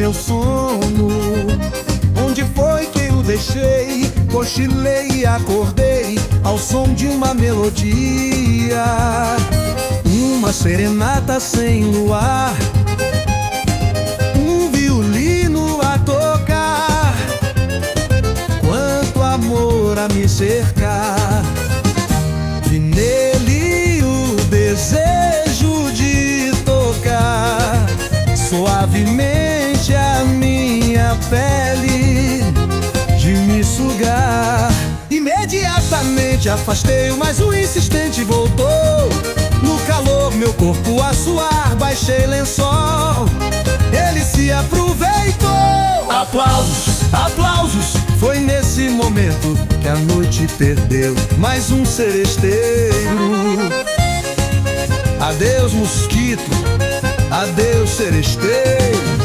meu sono. Onde foi que eu deixei? Cochilei e acordei ao som de uma melodia, uma serenata sem luar, um violino a tocar, quanto amor a me cercar. Vi nele o desejo de tocar suavemente a minha pele, de me sugar. Imediatamente afastei-o, mas o insistente voltou. No calor meu corpo a suar, baixei lençol, ele se aproveitou. Aplausos, aplausos. Foi nesse momento que a noite perdeu mais um seresteiro. Adeus mosquito, adeus seresteiro.